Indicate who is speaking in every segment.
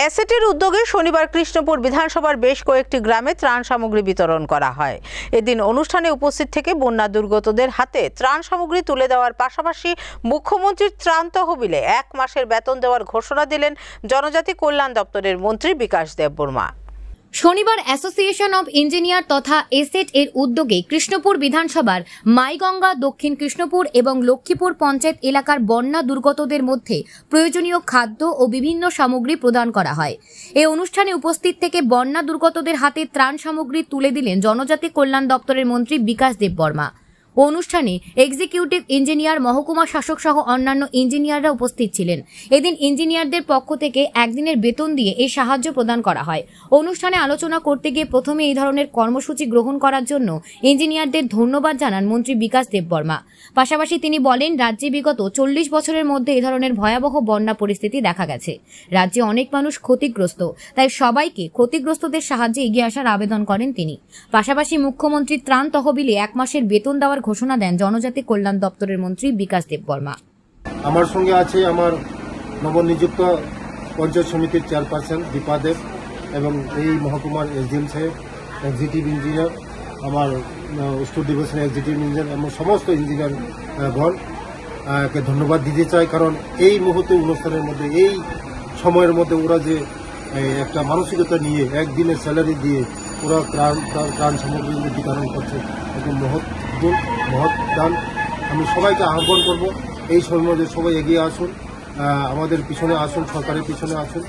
Speaker 1: এসএটির উদ্যোগে শনিবার কৃষ্ণপুর বিধানসভার বেশ কয়েকটি গ্রামে ত্রাণ সামগ্রী বিতরণ করা হয়। এদিন অনুষ্ঠানে উপস্থিত থেকে বন্যা দুর্গতদের হাতে ত্রাণ সামগ্রী তুলে দেওয়ার পাশাপাশি মুখ্যমন্ত্রীর ত্রাণ তহবিলে 1 মাসের বেতন দেওয়ার ঘোষণা দিলেন জনজাতি কল্যাণ দপ্তরের মন্ত্রী বিকাশ দেববর্মা।
Speaker 2: শনিবার অ্যাসোসিয়েশন অব ইঞ্জিনিয়ার তথা এসেট এর উদ্যোগে কৃষ্ণপুর বিধানসভার মাইগঙ্গা, দক্ষিণ কৃষ্ণপুর এবং লক্ষ্মীপুর পঞ্চায়েত এলাকার বন্যা দুর্গতদের মধ্যে প্রয়োজনীয় খাদ্য ও বিভিন্ন সামগ্রী প্রদান করা হয়। এই অনুষ্ঠানে উপস্থিত থেকে বন্যা দুর্গতদের হাতে ত্রাণ সামগ্রী তুলে দিলেন জনজাতি কল্যাণ দপ্তরের মন্ত্রী বিকাশ দেববর্মা। অনুষ্ঠানে এক্সিকিউটিভ ইঞ্জিনিয়ার, মহকুমা শাসক সহ অন্যান্য ইঞ্জিনিয়াররা উপস্থিত ছিলেন। এদিন ইঞ্জিনিয়ারদের পক্ষ থেকে একদিনের বেতন দিয়ে এই সাহায্য প্রদান করা হয়। অনুষ্ঠানে আলোচনা করতে গিয়ে প্রথমে এই ধরনের কর্মসূচি গ্রহণ করার জন্য ইঞ্জিনিয়ারদের ধন্যবাদ জানান মন্ত্রী বিকাশ দেববর্মা। পাশাপাশি তিনি বলেন, রাজ্যে বিগত 40 বছরের মধ্যে এই ধরনের ভয়াবহ বন্যা পরিস্থিতি দেখা গেছে। রাজ্যে অনেক মানুষ ক্ষতিগ্রস্ত, তাই সবাইকে ক্ষতিগ্রস্তদের সাহায্যে এগিয়ে আসার আবেদন করেন তিনি। পাশাপাশি মুখ্যমন্ত্রীর ত্রাণ তহবিলে 1 মাসের বেতন দেওয়ার ঘোষণা দেন জনজাতি কল্যাণ দপ্তরের মন্ত্রী বিকাশ দেববর্মা।
Speaker 3: আমার সঙ্গে আছে আমার নবনিযুক্ত পঞ্চায়েত সমিতির চেয়ারপারসন দীপা দেব এবং এই মহকুমার এসডিএম সাহেব, এক্সিকিউটিভ ইঞ্জিনিয়ার, আমার উত্তর ডিভিশনের এক্সিকিউটিভ ইঞ্জিনিয়ার এবং সমস্ত ইঞ্জিনিয়ারগণকে ধন্যবাদ দিতে চাই। কারণ এই মুহূর্তে অনুষ্ঠানের মধ্যে, এই সময়ের মধ্যে ওরা যে একটা মানসিকতা নিয়ে একদিনের স্যালারি দিয়ে ওরা ত্রাণ সামগ্রী বিতরণ করছে, একদম মহৎ দান। আমি সবাইকে আহ্বান করব, এই সময়ের মধ্যে সবাই এগিয়ে আসুন, আমাদের পিছনে আসুন, সরকারের পিছনে আসুন।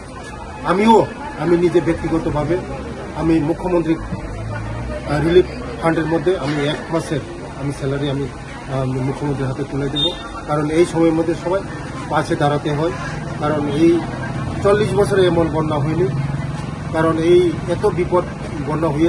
Speaker 3: আমি নিজে ব্যক্তিগতভাবে আমি মুখ্যমন্ত্রী রিলিফ ফান্ডের মধ্যে আমি 1 মাসের স্যালারি আমি মুখ্যমন্ত্রীর হাতে তুলে দেব। কারণ এই সময়ের মধ্যে সবাই পাশে দাঁড়াতে হয়। কারণ এই 40 বছরে এমন বন্যা হয়নি। কারণ এই এত বিপদ বন্যা হয়ে